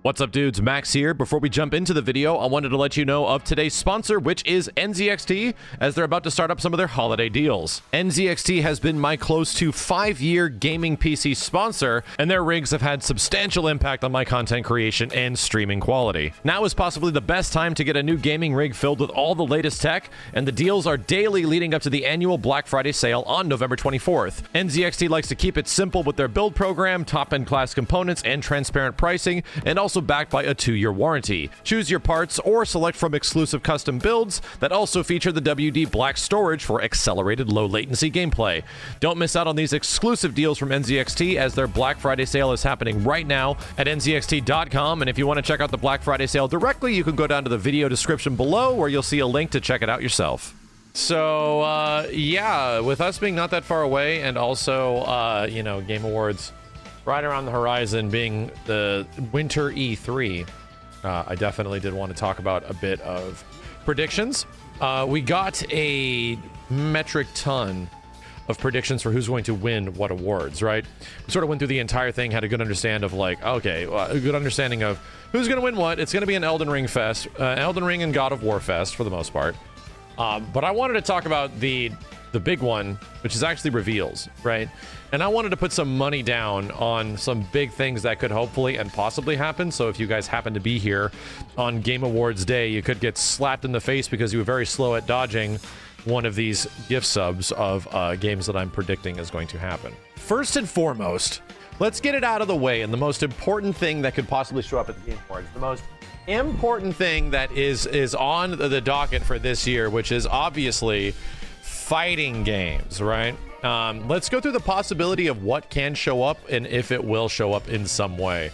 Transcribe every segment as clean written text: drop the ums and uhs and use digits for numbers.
What's up, dudes? Max here. Before we jump into the video, I wanted to let you know of today's sponsor, which is NZXT, as they're about to start up some of their holiday deals. NZXT has been my close to 5-year gaming PC sponsor, and their rigs have had substantial impact on my content creation and streaming quality. Now is possibly the best time to get a new gaming rig filled with all the latest tech, and the deals are daily leading up to the annual Black Friday sale on November 24th. NZXT likes to keep it simple with their build program, top-end class components, and transparent pricing, and also backed by a 2-year warranty. Choose your parts or select from exclusive custom builds that also feature the WD Black storage for accelerated low latency gameplay. Don't miss out on these exclusive deals from NZXT, as their Black Friday sale is happening right now at nzxt.com, and if you want to check out the Black Friday sale directly, you can go down to the video description below where you'll see a link to check it out yourself. So yeah, with us being not that far away, and also you know, Game Awards right around the horizon being the winter E3, I definitely did want to talk about a bit of predictions. We got a metric ton of predictions for who's going to win what awards, right? We sort of went through the entire thing, had a good understanding of like, okay, a good understanding of who's going to win what. It's going to be an Elden Ring fest, Elden Ring and God of War fest for the most part. But I wanted to talk about the big one, which is actually reveals, right? And I wanted to put some money down on some big things that could hopefully and possibly happen. So if you guys happen to be here on Game Awards Day, you could get slapped in the face because you were very slow at dodging one of these gift subs of games that I'm predicting is going to happen. First and foremost, let's get it out of the way. And the most important thing that could possibly show up at the Game Awards, the most important thing that is on the docket for this year, which is obviously fighting games, right? Let's go through the possibility of what can show up and if it will show up in some way.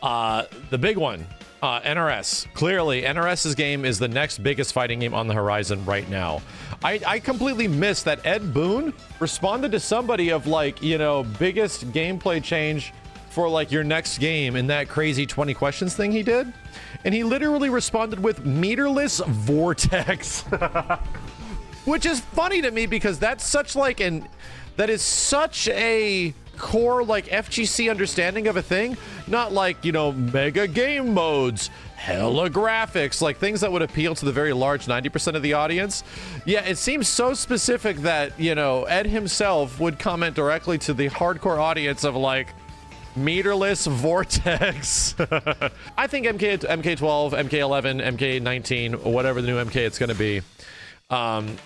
The big one, NRS. Clearly, NRS's game is the next biggest fighting game on the horizon right now. I completely missed that Ed Boon responded to somebody of like, you know, biggest gameplay change for like your next game in that crazy 20 questions thing he did. And he literally responded with meterless vortex. Which is funny to me because that's such like that is such a core like FGC understanding of a thing, not like, you know, mega game modes, hella graphics, like things that would appeal to the very large 90% of the audience. Yeah, it seems so specific that, you know, Ed himself would comment directly to the hardcore audience of like meterless vortex. I think MK12, MK11, MK19, whatever the new MK it's going to be,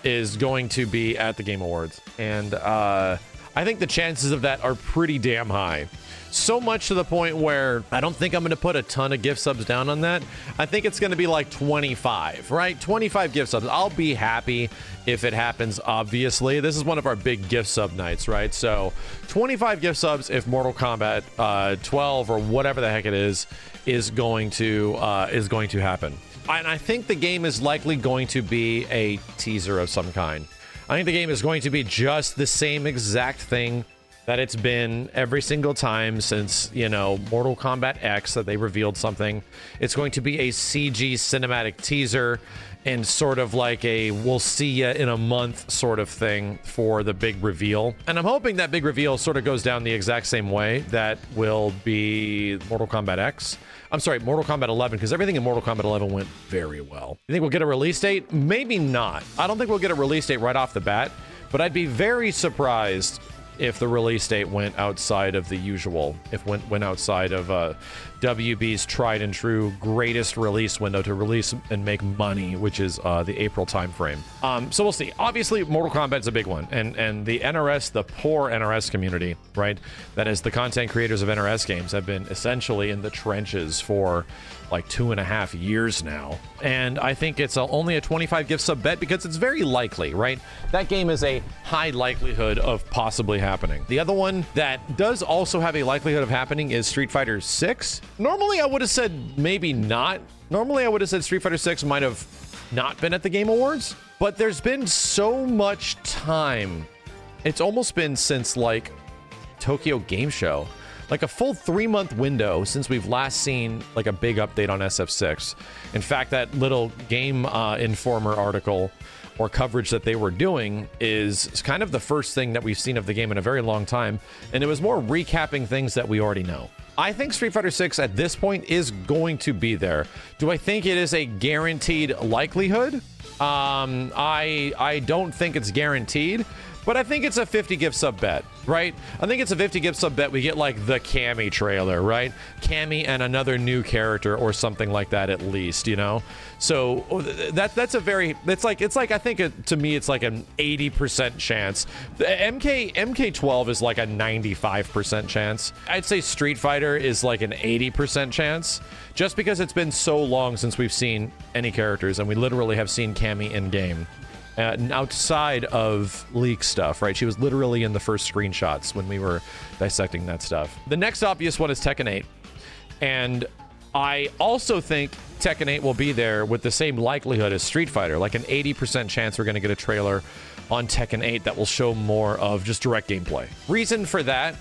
is going to be at the Game Awards. And I think the chances of that are pretty damn high. So much to the point where I don't think I'm going to put a ton of gift subs down on that. I think it's going to be like 25, right? 25 gift subs. I'll be happy if it happens, obviously. This is one of our big gift sub nights, right? So 25 gift subs if Mortal Kombat 12 or whatever the heck it is going to happen. And I think the game is likely going to be a teaser of some kind. I think the game is going to be just the same exact thing that it's been every single time since, you know, Mortal Kombat X, that they revealed something. It's going to be a CG cinematic teaser and sort of like a we'll see ya in a month sort of thing for the big reveal. And I'm hoping that big reveal sort of goes down the exact same way that will be Mortal Kombat X. I'm sorry, Mortal Kombat 11, because everything in Mortal Kombat 11 went very well. You think we'll get a release date? Maybe not. I don't think we'll get a release date right off the bat, but I'd be very surprised if the release date went outside of the usual, if went outside of WB's tried and true greatest release window to release and make money, which is the April timeframe. So we'll see. Obviously, Mortal Kombat's a big one, and the NRS, the poor NRS community, right? That is, the content creators of NRS games have been essentially in the trenches for like 2.5 years now. And I think it's only a 25 gift sub bet because it's very likely, right? That game is a high likelihood of possibly happening. The other one that does also have a likelihood of happening is Street Fighter 6. Normally I would have said maybe not. Normally I would have said Street Fighter 6 might have not been at the Game Awards, but there's been so much time. It's almost been since like Tokyo Game Show like a full 3-month window since we've last seen like a big update on SF6. In fact, that little Game Informer article or coverage that they were doing is kind of the first thing that we've seen of the game in a very long time, and it was more recapping things that we already know. I think Street Fighter 6 at this point is going to be there. Do I think it is a guaranteed likelihood? I don't think it's guaranteed, but I think it's a 50 gift sub bet, right? I think it's a 50 gift sub bet. We get like the Cammy trailer, right? Cammy and another new character or something like that at least, you know? So that's a very, it's like I think to me it's like an 80% chance. The MK12 is like a 95% chance. I'd say Street Fighter is like an 80% chance, just because it's been so long since we've seen any characters, and we literally have seen Cammy in game. Outside of leak stuff, right? She was literally in the first screenshots when we were dissecting that stuff. The next obvious one is Tekken 8. And I also think Tekken 8 will be there with the same likelihood as Street Fighter, like an 80% chance we're going to get a trailer on Tekken 8 that will show more of just direct gameplay. Reason for that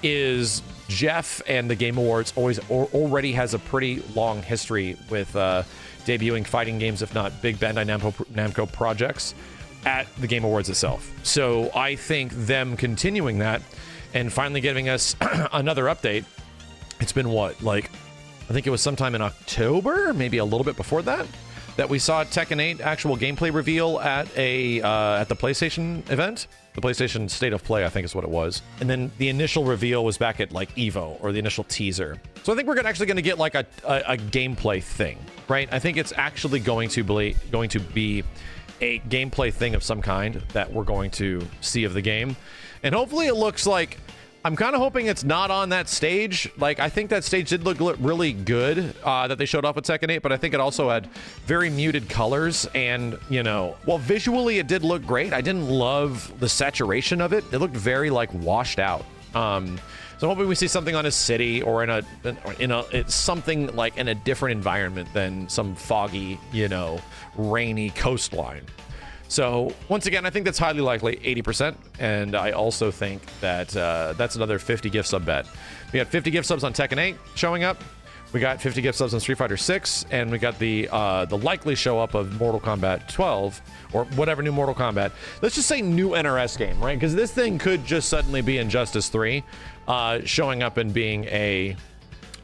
is Jeff and the Game Awards already has a pretty long history with debuting fighting games, if not big Bandai Namco projects, at the Game Awards itself. So I think them continuing that and finally giving us another update. It's been what, like, I think it was sometime in October, maybe a little bit before that, that we saw Tekken 8 actual gameplay reveal at the PlayStation event. The PlayStation State of Play, I think is what it was. And then the initial reveal was back at like EVO, or the initial teaser. So I think we're actually going to get like a gameplay thing, right? I think it's actually going to be a gameplay thing of some kind that we're going to see of the game. And hopefully it looks like, I'm kind of hoping it's not on that stage. Like, I think that stage did look really good that they showed off with Tekken 8, but I think it also had very muted colors. And, you know, while visually it did look great, I didn't love the saturation of it. It looked very, like, washed out. So I'm hoping we see something on a city or it's something like in a different environment than some foggy, you know, rainy coastline. So once again, I think that's highly likely, 80%. And I also think that that's another 50 gift sub bet. We got 50 gift subs on Tekken 8 showing up. We got 50 gift subs on Street Fighter 6, and we got the likely show up of Mortal Kombat 12 or whatever new Mortal Kombat. Let's just say new NRS game, right? Because this thing could just suddenly be Injustice 3 showing up and being a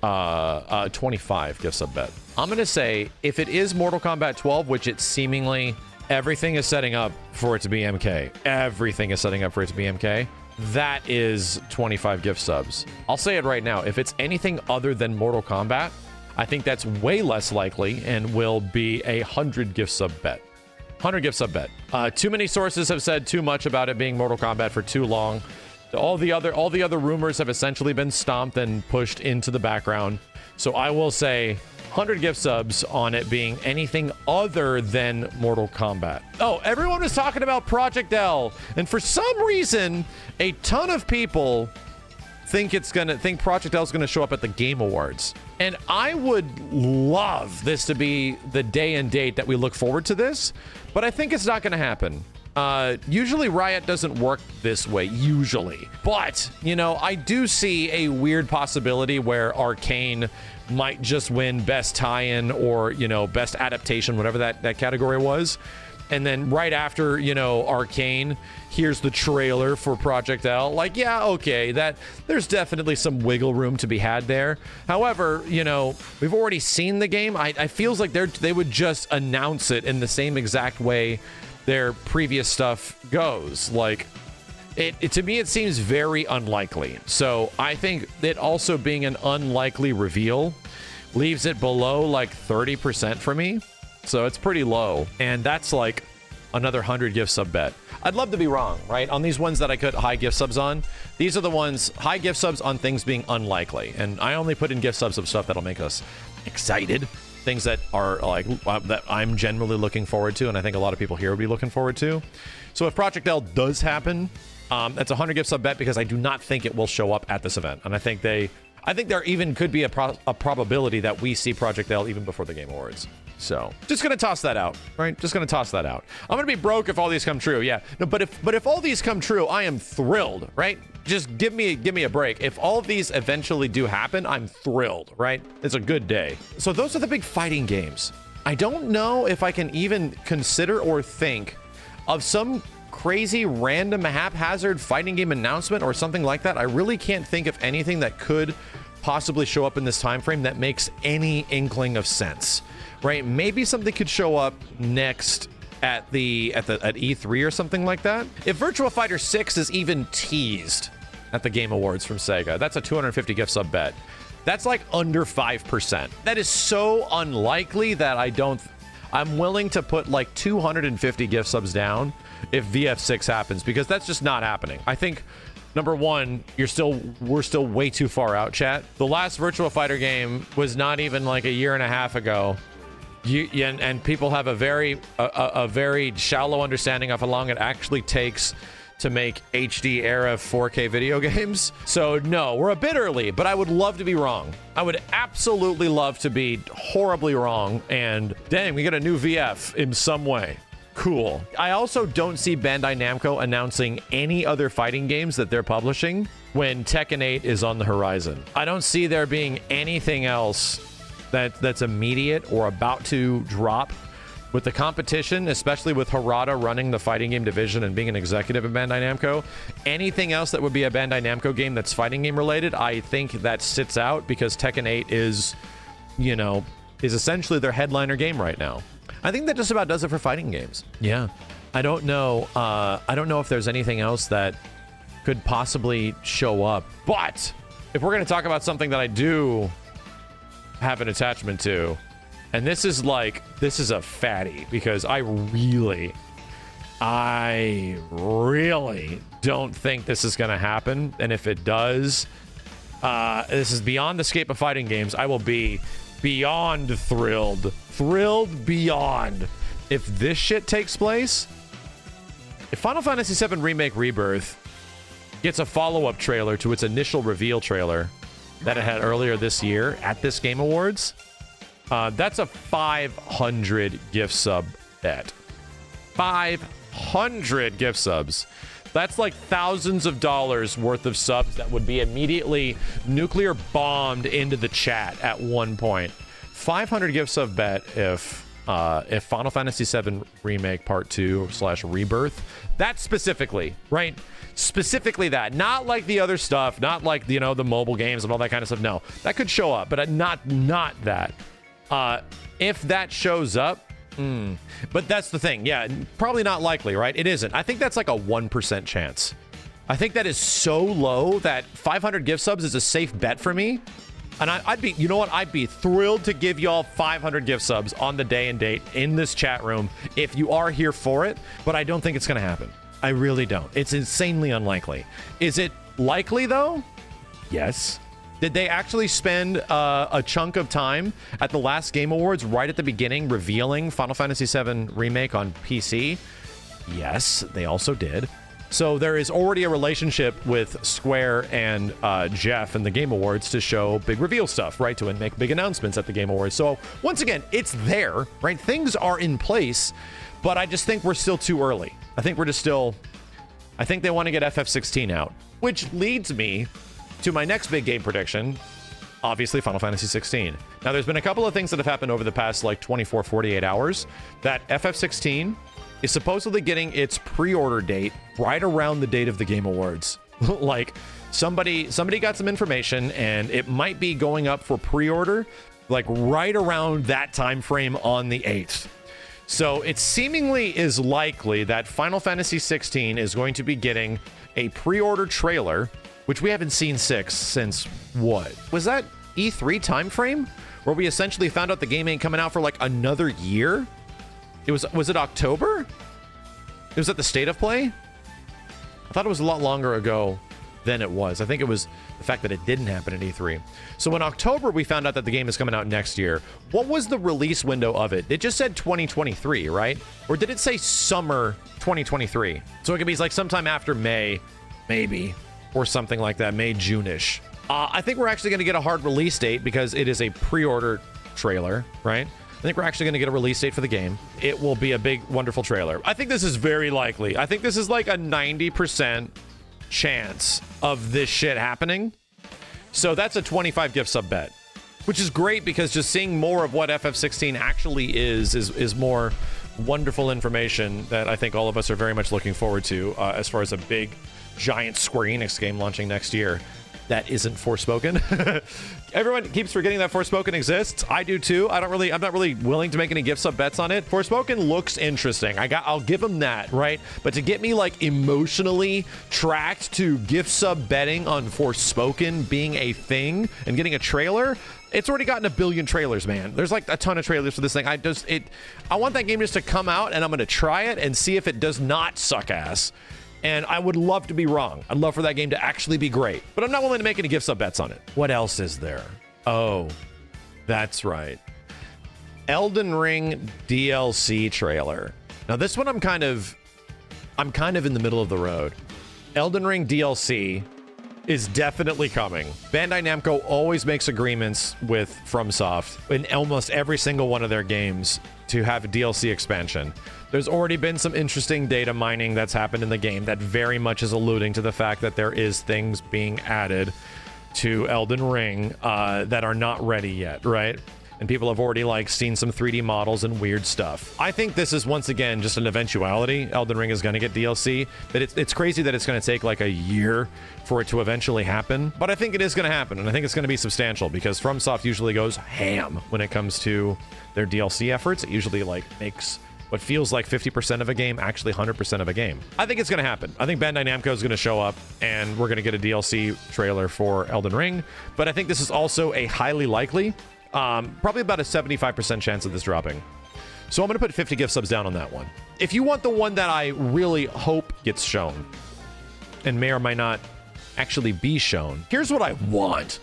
25 gift sub bet. I'm going to say if it is Mortal Kombat 12, which it seemingly... everything is setting up for it to be MK. Everything is setting up for it to be MK. That is 25 gift subs. I'll say it right now. If it's anything other than Mortal Kombat, I think that's way less likely and will be a 100 gift sub bet. 100 gift sub bet. Too many sources have said too much about it being Mortal Kombat for too long. All the other rumors have essentially been stomped and pushed into the background. So I will say 100 gift subs on it being anything other than Mortal Kombat. Oh, everyone was talking about Project L, and for some reason, a ton of people think Project L is gonna show up at the Game Awards. And I would love this to be the day and date that we look forward to this, but I think it's not gonna happen. Usually Riot doesn't work this way, usually. But, you know, I do see a weird possibility where Arcane might just win best tie-in or, you know, best adaptation, whatever that category was. And then right after, you know, Arcane, here's the trailer for Project L. Like, yeah, okay, there's definitely some wiggle room to be had there. However, you know, we've already seen the game. I feels like they would just announce it in the same exact way their previous stuff goes. Like, to me, it seems very unlikely. So I think it also being an unlikely reveal leaves it below like 30% for me. So it's pretty low. And that's like another 100 gift sub bet. I'd love to be wrong, right? On these ones that I put high gift subs on, these are the ones, high gift subs on things being unlikely. And I only put in gift subs of stuff that'll make us excited. Things that are like, that I'm generally looking forward to, and I think a lot of people here would be looking forward to. So if Project L does happen, that's a 100 gift sub bet because I do not think it will show up at this event. And I think there even could be a probability that we see Project L even before the Game Awards. So just gonna toss that out, right? Just gonna toss that out. I'm gonna be broke if all these come true. Yeah, no, but if all these come true, I am thrilled, right? Just give me a break. If all of these eventually do happen, I'm thrilled, right? It's a good day. So those are the big fighting games. I don't know if I can even consider or think of some crazy random haphazard fighting game announcement or something like that. I really can't think of anything that could possibly show up in this time frame that makes any inkling of sense, right? Maybe something could show up next at E3 or something like that. If Virtua Fighter 6 is even teased at the Game Awards from Sega, that's a 250 gift sub bet. That's like under 5%. That is so unlikely that I'm willing to put like 250 gift subs down if VF6 happens, because that's just not happening. I think number one, we're still way too far out, chat. The last Virtua Fighter game was not even like a year and a half ago. And people have a very shallow understanding of how long it actually takes to make HD era 4K video games. So no, we're a bit early, but I would love to be wrong. I would absolutely love to be horribly wrong, and dang, we get a new VF in some way. Cool. I also don't see Bandai Namco announcing any other fighting games that they're publishing when Tekken 8 is on the horizon. I don't see there being anything else that's immediate or about to drop. With the competition, especially with Harada running the fighting game division and being an executive at Bandai Namco, anything else that would be a Bandai Namco game that's fighting game related, I think that sits out because Tekken 8 is essentially their headliner game right now. I think that just about does it for fighting games. Yeah. I don't know if there's anything else that could possibly show up. But if we're going to talk about something that I do have an attachment to, and this is a fatty, because I really don't think this is going to happen. And if it does, this is beyond the scope of fighting games. I will be beyond thrilled beyond if this shit takes place. If Final Fantasy VII Remake Rebirth gets a follow-up trailer to its initial reveal trailer that it had earlier this year at this Game Awards, that's a 500 gift sub bet. 500 gift subs. That's like thousands of dollars worth of subs that would be immediately nuclear bombed into the chat at one point. 500 gift sub bet if Final Fantasy VII Remake Part 2/Rebirth, that specifically, right? Specifically that, not like the other stuff, not like, the mobile games and all that kind of stuff. No, that could show up, but not that. If that shows up, but that's the thing. Yeah, probably not likely, right? It isn't. I think that's like a 1% chance. I think that is so low that 500 gift subs is a safe bet for me. And I'd be, I'd be thrilled to give y'all 500 gift subs on the day and date in this chat room if you are here for it, but I don't think it's going to happen. I really don't. It's insanely unlikely. Is it likely though? Yes. Did they actually spend a chunk of time at the last Game Awards right at the beginning revealing Final Fantasy VII Remake on PC? Yes, they also did. So there is already a relationship with Square and Jeff in the Game Awards to show big reveal stuff, right? To make big announcements at the Game Awards. So once again, it's there, right? Things are in place, but I just think we're still too early. I think they want to get FF16 out, which leads me to my next big game prediction, obviously Final Fantasy 16. Now, there's been a couple of things that have happened over the past like 24, 48 hours that FF16 is supposedly getting its pre-order date right around the date of the Game Awards. Like somebody got some information and it might be going up for pre-order like right around that time frame on the 8th. So it seemingly is likely that Final Fantasy 16 is going to be getting a pre-order trailer, which we haven't seen since what? Was that E3 time frame where we essentially found out the game ain't coming out for like another year? Was it October? It was at the State of Play? I thought it was a lot longer ago than it was. I think it was the fact that it didn't happen at E3. So in October, we found out that the game is coming out next year. What was the release window of it? It just said 2023, right? Or did it say summer 2023? So it could be like sometime after May, maybe, or something like that, May, June-ish. I think we're actually going to get a hard release date because it is a pre-order trailer, right? I think we're actually going to get a release date for the game. It will be a big, wonderful trailer. I think this is very likely. I think this is like a 90% chance of this shit happening. So that's a 25 gift sub bet, which is great because just seeing more of what FF16 actually is more wonderful information that I think all of us are very much looking forward to as far as a big, giant Square Enix game launching next year. That isn't Forspoken. Everyone keeps forgetting that Forspoken exists. I do too. I'm not really willing to make any gift sub bets on it. Forspoken looks interesting. I'll give them that, right? But to get me like emotionally tracked to gift sub betting on Forspoken being a thing and getting a trailer, it's already gotten 1 billion trailers, man. There's like a ton of trailers for this thing. I want that game just to come out, and I'm gonna try it and see if it does not suck ass. And I would love to be wrong. I'd love for that game to actually be great. But I'm not willing to make any gift sub bets on it. What else is there? Oh, that's right. Elden Ring DLC trailer. Now this one I'm kind of in the middle of the road. Elden Ring DLC is definitely coming. Bandai Namco always makes agreements with FromSoft in almost every single one of their games to have a DLC expansion. There's already been some interesting data mining that's happened in the game that very much is alluding to the fact that there is things being added to Elden Ring that are not ready yet, right? And people have already like seen some 3D models and weird stuff. I think this is once again just an eventuality. Elden Ring is going to get DLC, but it's crazy that it's going to take like a year for it to eventually happen. But I think it is going to happen, and I think it's going to be substantial because FromSoft usually goes ham when it comes to their DLC efforts. It usually like makes what feels like 50% of a game actually 100% of a game. I think it's going to happen. I think Bandai Namco is going to show up and we're going to get a DLC trailer for Elden Ring. But I think this is also a highly likely, probably about a 75% chance of this dropping. So I'm going to put 50 gift subs down on that one. If you want the one that I really hope gets shown and may or may not actually be shown, here's what I want.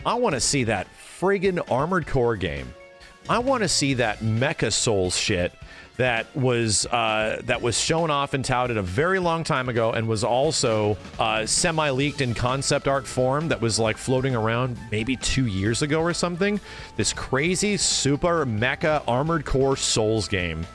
I want to see that friggin' Armored Core game. I want to see that Mecha Souls shit that was shown off and touted a very long time ago and was also semi-leaked in concept art form that was like floating around maybe 2 years ago or something. This crazy super mecha Armored Core Souls game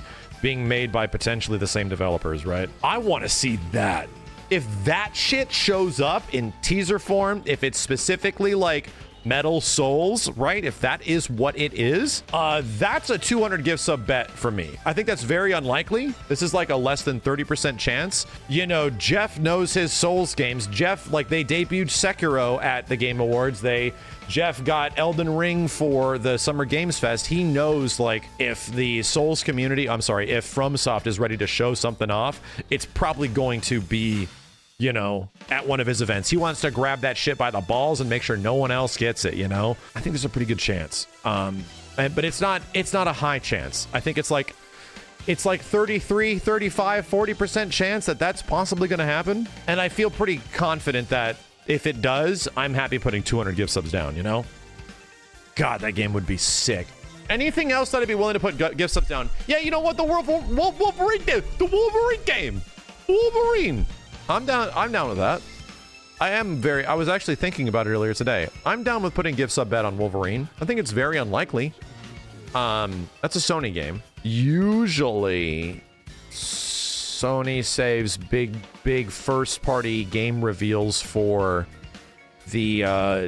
being made by potentially the same developers, right? I want to see that. If that shit shows up in teaser form, if it's specifically like Metal Souls, right? If that is what it is, that's a 200 gift sub bet for me. I think that's very unlikely. This is like a less than 30% chance. You know, Jeff knows his Souls games. Jeff, like, they debuted Sekiro at the Game Awards. Jeff got Elden Ring for the Summer Games Fest. He knows, like, if the Souls community, if FromSoft is ready to show something off, it's probably going to be, you know, at one of his events. He wants to grab that shit by the balls and make sure no one else gets it, you know? I think there's a pretty good chance. But it's not a high chance. I think it's like 33, 35, 40% chance that that's possibly going to happen. And I feel pretty confident that if it does, I'm happy putting 200 gift subs down, you know? God, that game would be sick. Anything else that I'd be willing to put gift subs down? Yeah, you know what? The Wolverine game. The Wolverine game. Wolverine. I'm down with that. I was actually thinking about it earlier today. I'm down with putting gift sub bet on Wolverine. I think it's very unlikely. That's a Sony game. Usually Sony saves big first party game reveals for the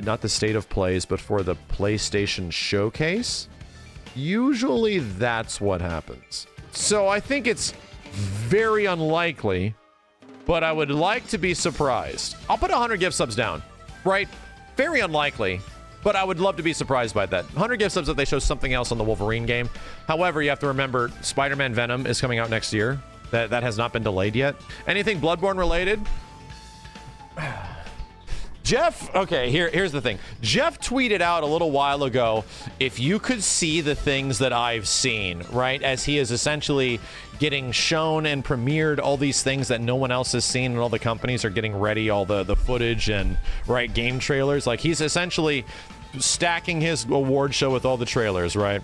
not the state of plays, but for the PlayStation Showcase. Usually that's what happens. So I think it's very unlikely, but I would like to be surprised. I'll put 100 gift subs down, right? Very unlikely, but I would love to be surprised by that. 100 gift subs if they show something else on the Wolverine game. However, you have to remember, Spider-Man Venom is coming out next year. That has not been delayed yet. Anything Bloodborne related? Jeff, okay, here's the thing. Jeff tweeted out a little while ago, if you could see the things that I've seen, right? As he is essentially getting shown and premiered all these things that no one else has seen, and all the companies are getting ready, all the footage and, right, game trailers. Like, he's essentially stacking his award show with all the trailers, right?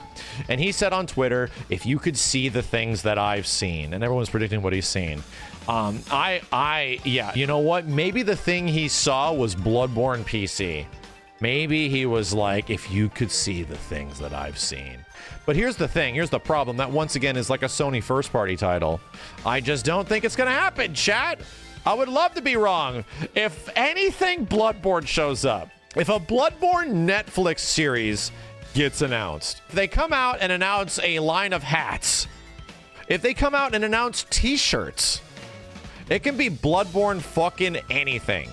And he said on Twitter, if you could see the things that I've seen, and everyone's predicting what he's seen. Yeah, you know what? Maybe the thing he saw was Bloodborne PC. Maybe he was like, if you could see the things that I've seen. But here's the thing. Here's the problem. That, once again, is like a Sony first-party title. I just don't think it's going to happen, chat. I would love to be wrong. If anything, Bloodborne shows up. If a Bloodborne Netflix series gets announced, if they come out and announce a line of hats, if they come out and announce t-shirts, it can be Bloodborne fucking anything.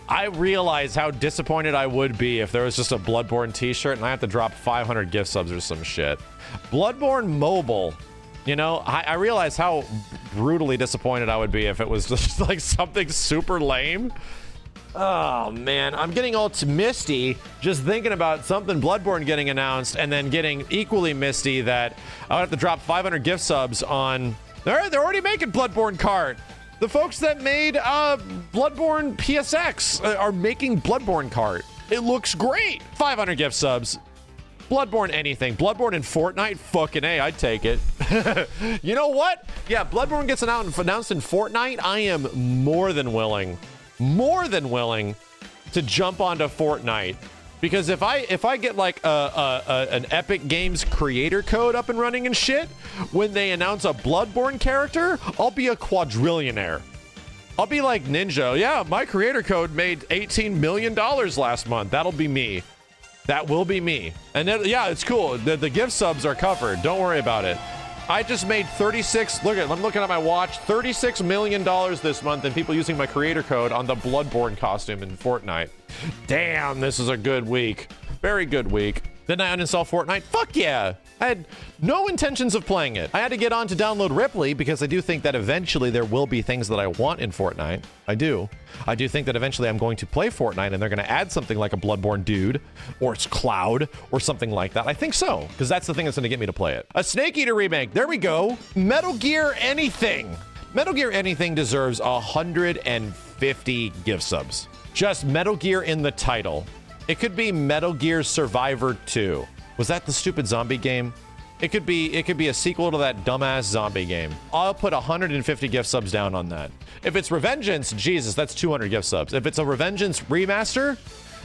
I realize how disappointed I would be if there was just a Bloodborne t-shirt and I have to drop 500 gift subs or some shit. Bloodborne Mobile, you know, I realize how brutally disappointed I would be if it was just like something super lame. Oh man, I'm getting all misty just thinking about something Bloodborne getting announced, and then getting equally misty that I would have to drop 500 gift subs on. They're already making Bloodborne Kart. The folks that made Bloodborne PSX are making Bloodborne Kart. It looks great. 500 gift subs. Bloodborne anything. Bloodborne in Fortnite? Fucking A, I'd take it. You know what? Yeah, Bloodborne gets announced in Fortnite. I am more than willing to jump onto Fortnite. Because if I get like an Epic Games creator code up and running and shit, when they announce a Bloodborne character, I'll be a quadrillionaire. I'll be like Ninja. Yeah, my creator code made $18 million last month. That'll be me. That will be me. And then, yeah, it's cool. The gift subs are covered. Don't worry about it. I just made 36, I'm looking at my watch, $36 million this month, and people using my creator code on the Bloodborne costume in Fortnite. Damn, this is a good week. Very good week. Didn't I uninstall Fortnite? Fuck yeah. I had no intentions of playing it. I had to get on to download Ripley because I do think that eventually there will be things that I want in Fortnite. I do think that eventually I'm going to play Fortnite and they're going to add something like a Bloodborne dude, or it's Cloud, or something like that. I think so, because that's the thing that's going to get me to play it. A Snake Eater remake. There we go. Metal Gear Anything. Metal Gear Anything deserves 150 gift subs. Just Metal Gear in the title. It could be Metal Gear Survivor 2. Was that the stupid zombie game? It could be a sequel to that dumbass zombie game. I'll put 150 gift subs down on that. If it's Revengeance, Jesus, that's 200 gift subs. If it's a Revengeance remaster,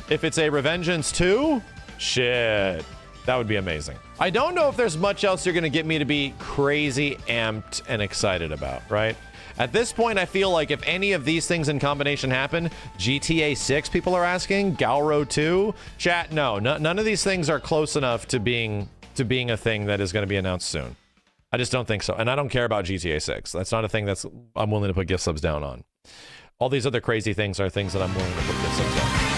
if it's a Revengeance 2, shit, that would be amazing. I don't know if there's much else you're gonna get me to be crazy amped and excited about, right? At this point, I feel like if any of these things in combination happen, GTA 6, people are asking, Galro 2, chat, no, none of these things are close enough to being a thing that is going to be announced soon. I just don't think so. And I don't care about GTA 6. That's not a thing I'm willing to put gift subs down on. All these other crazy things are things that I'm willing to put gift subs down on.